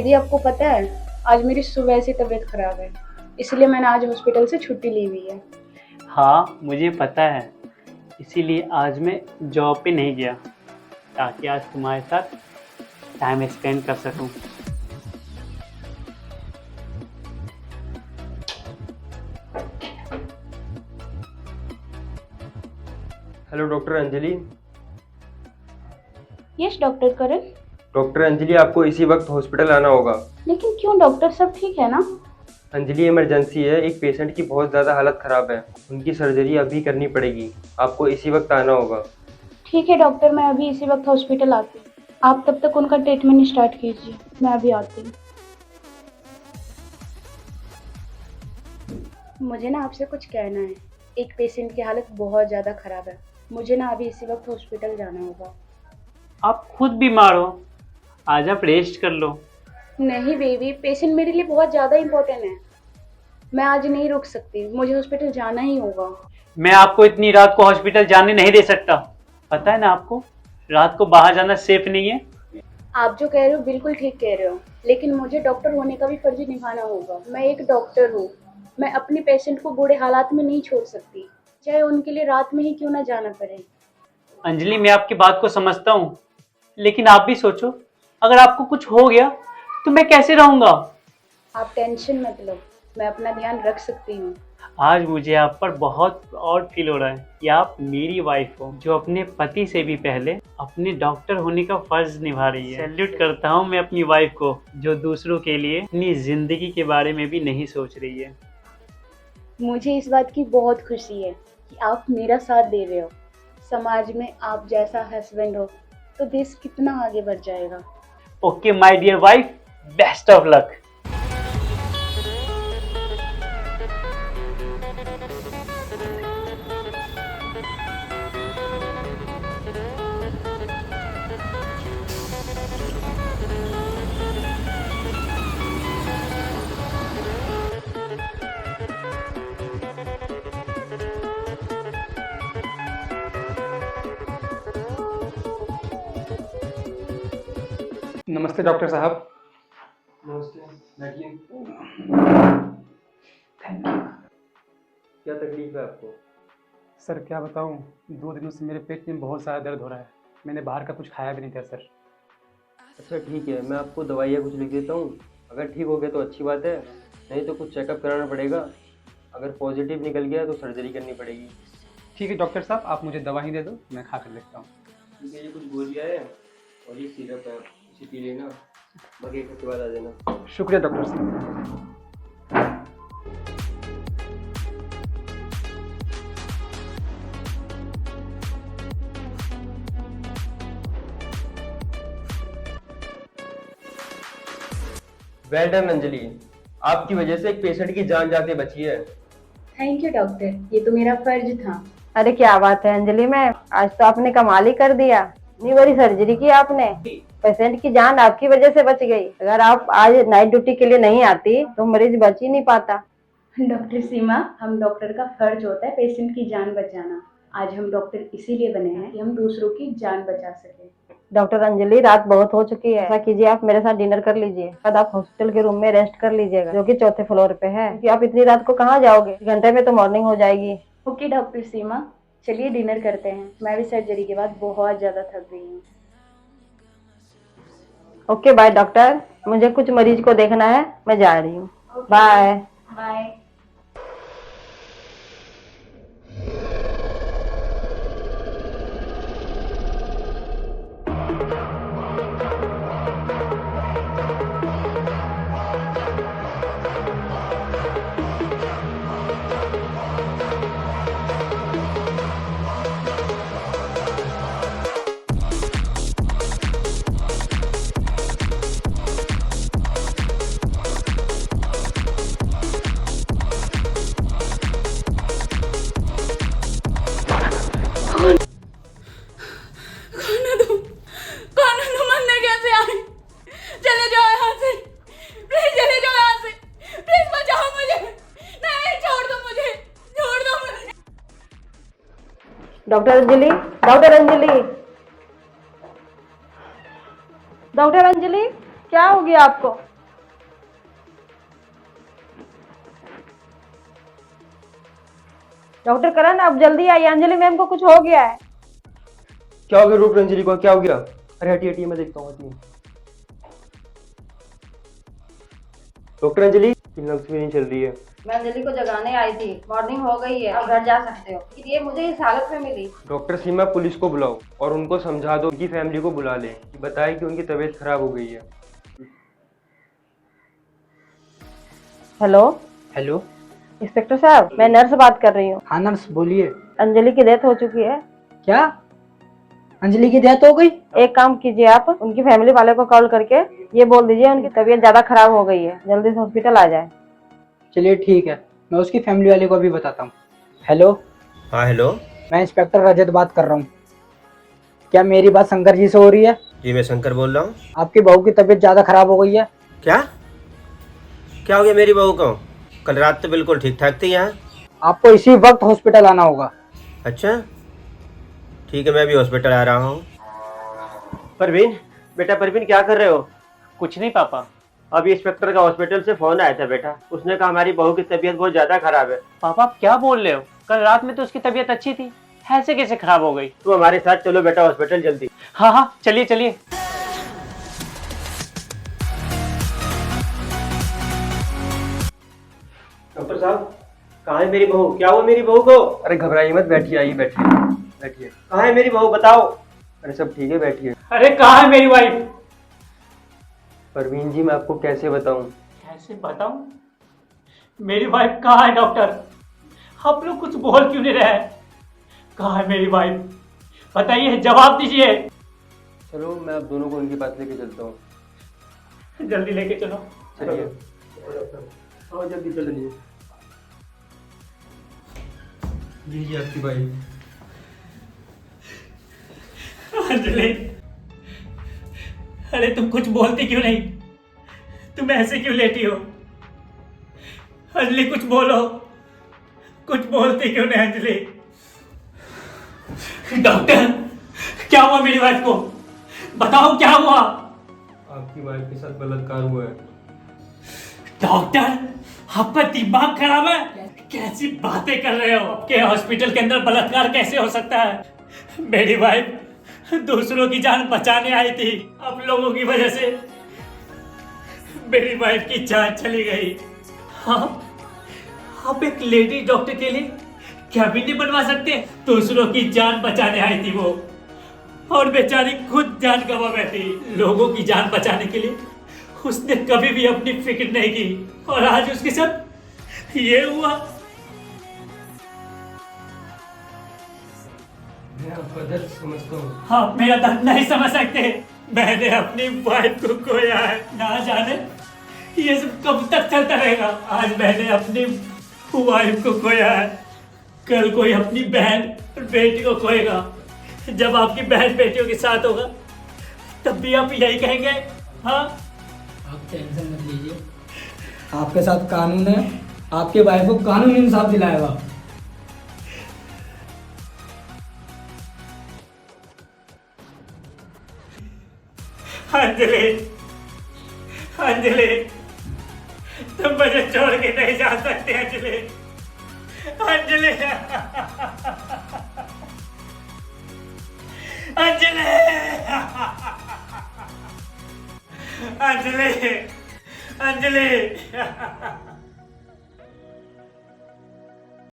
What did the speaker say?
दीदी आपको पता है आज मेरी सुबह से तबीयत खराब है, इसलिए मैंने आज हॉस्पिटल से छुट्टी ली हुई है। हाँ मुझे पता है, इसीलिए आज मैं जॉब पे नहीं गया ताकि आज तुम्हारे साथ टाइम स्पेंड कर सकूं। Hello doctor Anjali. Yes doctor Karan. Doctor Anjali, आपको इसी वक्त हॉस्पिटल आना होगा। लेकिन क्यों डॉक्टर, सब ठीक है ना? अंजलि, इमरजेंसी है, एक पेशेंट की बहुत ज़्यादा हालत ख़राब है, उनकी सर्जरी अभी करनी पड़ेगी, आपको इसी वक्त आना होगा। ठीक है डॉक्टर, मैं अभी इसी वक्त हॉस्पिटल आती हूँ। आप तब तक उनका ट्रीटमेंट स्टार्ट कीजिए, मैं अभी आती हूँ। मुझे ना आपसे कुछ कहना है। एक पेशेंट की हालत बहुत ज़्यादा ख़राब है, मुझे ना अभी इसी वक्त हॉस्पिटल जाना होगा। आप खुद बीमार हो, आज आप रेस्ट कर लो। नहीं बेबी, पेशेंट मेरे लिए बहुत ज़्यादा इम्पोर्टेंट है, मैं आज नहीं रुक सकती, मुझे हॉस्पिटल जाना ही होगा। मैं आपको इतनी रात को हॉस्पिटल जाने नहीं दे सकता, पता है ना आपको रात को बाहर जाना सेफ नहीं है। आप जो कह रहे हो बिल्कुल ठीक कह रहे हो, लेकिन मुझे डॉक्टर होने का भी फर्ज निभाना होगा। मैं एक डॉक्टर हूँ, मैं अपने पेशेंट को बुरे हालात में नहीं छोड़ सकती, चाहे उनके लिए रात में ही क्यों ना जाना पड़े। अंजलि, मैं आपकी बात को समझता हूँ, लेकिन आप भी सोचो, अगर आपको कुछ हो गया तो मैं कैसे रहूँगा। आप टेंशन मत लो, मैं अपना ध्यान रख सकती हूँ। आज मुझे आप पर बहुत प्राउड फील हो रहा है कि आप मेरी वाइफ हो, जो अपने पति से भी पहले अपने डॉक्टर होने का फर्ज निभा रही है। सैल्यूट करता हूँ मैं अपनी वाइफ को, जो दूसरों के लिए अपनी जिंदगी के बारे में भी नहीं सोच रही है। मुझे इस बात की बहुत खुशी है कि आप मेरा साथ दे रहे हो। समाज में आप जैसा हस्बैंड हो तो देश कितना आगे बढ़ जाएगा। Okay my dear wife, best of luck. नमस्ते डॉक्टर साहब। नमस्ते, बैठिए। क्या तकलीफ है आपको? सर क्या बताऊं, 2 दिनों से मेरे पेट में बहुत सारा दर्द हो रहा है। मैंने बाहर का कुछ खाया भी नहीं था सर। अच्छा ठीक है, मैं आपको दवाइयाँ कुछ लिख देता हूँ, अगर ठीक हो गया तो अच्छी बात है, नहीं तो कुछ चेकअप कराना पड़ेगा, अगर पॉजिटिव निकल गया तो सर्जरी करनी पड़ेगी। ठीक है डॉक्टर साहब, आप मुझे दवा ही दे दो, मैं खा कर देखता हूँ। ठीक है, ये कुछ गोलियाँ है और ये सिरप है, इसे पी लेना, बाकी एक हफ्ते बाद आ जाना। शुक्रिया डॉक्टर साहब। वेल डन अंजलि, आपकी वजह से एक पेशेंट की जान जाते बची है। थैंक यू डॉक्टर, ये तो मेरा फर्ज था। अरे क्या बात है अंजलि मैम, आज तो आपने कमाल ही कर दिया। इतनी बड़ी सर्जरी की आपने, पेशेंट की जान आपकी वजह से बच गई। अगर आप आज नाइट ड्यूटी के लिए नहीं आती तो मरीज बच ही नहीं पाता। डॉक्टर सीमा, हम डॉक्टर का फर्ज होता है पेशेंट की जान बचाना। आज हम डॉक्टर इसीलिए बने हैं कि हम दूसरों की जान बचा सके। डॉक्टर अंजलि, रात बहुत हो चुकी है, ऐसा कीजिए आप मेरे साथ डिनर कर लीजिए, बाद आप हॉस्पिटल के रूम में रेस्ट कर लीजिएगा, जो कि 4थे फ्लोर पे है, क्योंकि आप इतनी रात को कहाँ जाओगे, 1 घंटे में तो मॉर्निंग हो जाएगी। ओके डॉक्टर सीमा, चलिए डिनर करते हैं, मैं भी सर्जरी के बाद बहुत ज़्यादा थक गई हूँ। ओके बाय डॉक्टर, मुझे कुछ मरीज को देखना है, मैं जा रही हूँ। Bye bye. Doctor Anjali, doctor Anjali, doctor Anjali, क्या हो गया आपको? डॉक्टर करण आप जल्दी आइए, अंजलि मैम को कुछ हो गया है। क्या हो गया डॉक्टर अंजलि को, क्या हो गया? अरे हटिए हटिए, मैं देखता हूँ, हटिए। डॉक्टर अंजलि की नब्ज भी नहीं चल रही है। मैं अंजलि को जगाने आई थी, मॉर्निंग हो गई है, अब घर जा सकते हो। ये मुझे इस हालत में मिली। डॉक्टर सीमा, पुलिस को बुलाओ और उनको समझा दो, उनकी फैमिली को बुला ले, बताए कि उनकी तबीयत खराब हो गई है। Hello hello. इंस्पेक्टर साहब, मैं नर्स बात कर रही हूँ। हाँ नर्स बोलिए। अंजलि की डेथ हो चुकी है। क्या अंजलि की डेथ हो गई? एक काम कीजिए, आप उनकी फैमिली वाले को कॉल करके ये बोल दीजिए उनकी तबीयत ज्यादा खराब हो गई है, जल्दी से हॉस्पिटल आ जाए। चलिए ठीक है, मैं उसकी फैमिली वाले को अभी बताता हूँ। हेलो। हाँ हेलो। मैं इंस्पेक्टर रजत बात कर रहा हूँ। क्या मेरी बात शंकर जी से हो रही है? जी मैं शंकर बोल रहा हूँ। आपकी बहू की तबीयत ज्यादा खराब हो गई है। क्या क्या हो गया मेरी बहू को? कल रात तो बिल्कुल ठीक ठाक थी यहाँ। आपको इसी वक्त हॉस्पिटल आना होगा। अच्छा ठीक है, मैं भी हॉस्पिटल आ रहा हूँ। परवीन, बेटा परवीन क्या कर रहे हो? कुछ नहीं पापा। अभी इंस्पेक्टर का हॉस्पिटल से फोन आया था बेटा, उसने कहा हमारी बहू की तबीयत बहुत ज्यादा खराब है। पापा आप क्या बोल रहे हो? कल रात में तो उसकी तबीयत अच्छी थी, ऐसे कैसे खराब हो गई? तुम हमारे साथ चलो बेटा हॉस्पिटल जल्दी। हाँ हाँ चलिए चलिए। डॉक्टर साहब, कहाँ है मेरी बहू? क्या हुआ मेरी बहू को? अरे घबराइए मत, बैठिए, आइए बैठिए बैठिए। कहाँ है मेरी बहू बताओ? अरे सब ठीक है, बैठिए। अरे कहाँ है मेरी वाइफ? परवीन जी, मैं आपको कैसे बताऊं? कैसे बताऊं? मेरी वाइफ कहाँ है डॉक्टर? आप लोग कुछ बोल क्यों नहीं रहे? कहाँ है मेरी वाइफ? बताइए, जवाब दीजिए। चलो मैं आप दोनों को उनके पास लेके चलता हूँ। जल्दी लेके चलो। चलिए, आओ जल्दी चलिए। जी आपकी भाई। अंजलि, अरे तुम कुछ बोलती क्यों नहीं? तुम ऐसे क्यों लेटी हो? अंजलि कुछ बोलो, कुछ बोलती क्यों नहीं अंजलि? डॉक्टर, क्या हुआ मेरी वाइफ को? बताओ क्या हुआ? आपकी वाइफ के साथ बलात्कार हुआ है। डॉक्टर, आपका दिमाग खराब है? कैसी बातें कर रहे हो? के हॉस्पिटल के अंदर बलात्कार कैसे हो सकता है? मेरी वाइफ दूसरों की जान बचाने आई थी, आप लोगों की वजह से मेरी वाइफ की जान चली गई। हाँ, आप एक लेडी डॉक्टर के लिए कैबिन नहीं बनवा सकते? दूसरों की जान बचाने आई थी वो, और बेचारी खुद जान गंवा बैठी। लोगों की जान बचाने के लिए उसने कभी भी अपनी फिक्र नहीं की, और आज उसके साथ ये हुआ। मैं आपका दर्द समझता हूँ। आप मेरा दर्द नहीं समझ सकते। मैंने अपनी वाइफ को खोया है, ना जाने ये सब कब तक चलता रहेगा। आज मैंने अपनी वाइफ को खोया है, कल कोई अपनी बहन और बेटी को खोएगा। जब आपकी बहन बेटियों के साथ होगा तब भी आप यही कहेंगे? हाँ, आप टेंशन मत लीजिए, आपके साथ कानून है, आपके भाई को कानून इंसाफ दिलाएगा। अंजलि, अंजलि, तुम मुझे छोड़ के नहीं जा सकते अंजलि। अंजलि, अंजलि, अंजलि, अंजलि।